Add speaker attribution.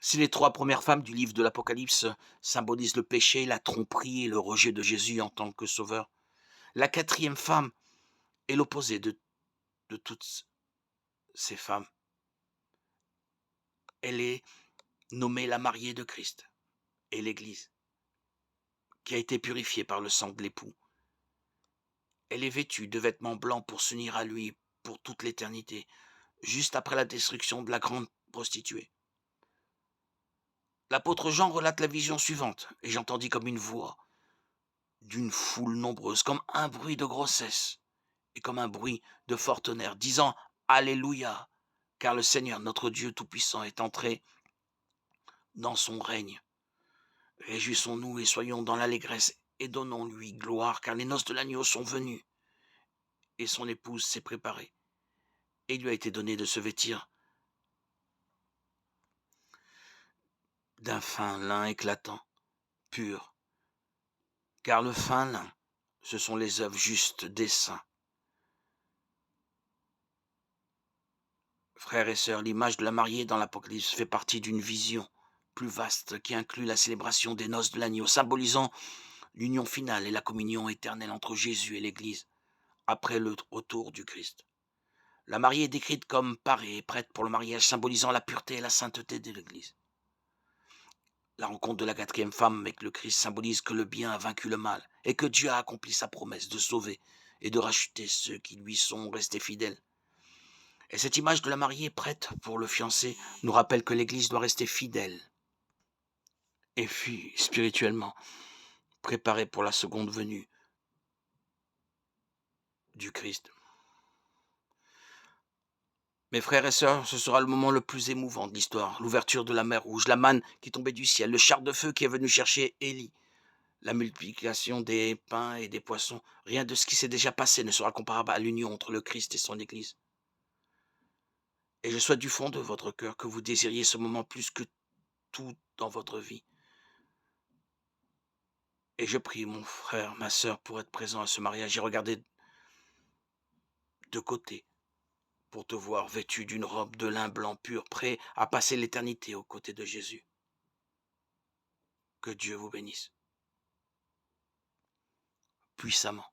Speaker 1: Si les 3 premières femmes du livre de l'Apocalypse symbolisent le péché, la tromperie et le rejet de Jésus en tant que sauveur, la quatrième femme est l'opposé de toutes ces femmes. Elle est nommée la mariée de Christ et l'Église, qui a été purifiée par le sang de l'époux. Elle est vêtue de vêtements blancs pour s'unir à lui pour toute l'éternité, juste après la destruction de la grande prostituée. L'apôtre Jean relate la vision suivante, et j'entendis comme une voix d'une foule nombreuse, comme un bruit de grossesse, et comme un bruit de fort tonnerre, disant Alléluia, car le Seigneur notre Dieu Tout-Puissant est entré dans son règne. Réjouissons-nous et soyons dans l'allégresse et donnons-lui gloire, car les noces de l'agneau sont venues, et son épouse s'est préparée. Et il lui a été donné de se vêtir d'un fin lin éclatant, pur, car le fin lin, ce sont les œuvres justes des saints. Frères et sœurs, l'image de la mariée dans l'Apocalypse fait partie d'une vision plus vaste qui inclut la célébration des noces de l'agneau, symbolisant l'union finale et la communion éternelle entre Jésus et l'Église, après le retour du Christ. La mariée est décrite comme parée et prête pour le mariage, symbolisant la pureté et la sainteté de l'Église. La rencontre de la quatrième femme avec le Christ symbolise que le bien a vaincu le mal et que Dieu a accompli sa promesse de sauver et de racheter ceux qui lui sont restés fidèles. Et cette image de la mariée prête pour le fiancé nous rappelle que l'Église doit rester fidèle et spirituellement préparée pour la seconde venue du Christ. Mes frères et sœurs, ce sera le moment le plus émouvant de l'histoire, l'ouverture de la mer Rouge, la manne qui tombait du ciel, le char de feu qui est venu chercher Élie, la multiplication des pains et des poissons. Rien de ce qui s'est déjà passé ne sera comparable à l'union entre le Christ et son Église. Et je souhaite du fond de votre cœur que vous désiriez ce moment plus que tout dans votre vie. Et je prie mon frère, ma sœur, pour être présent à ce mariage et regarder de côté pour te voir vêtu d'une robe de lin blanc pur, prêt à passer l'éternité aux côtés de Jésus. Que Dieu vous bénisse puissamment.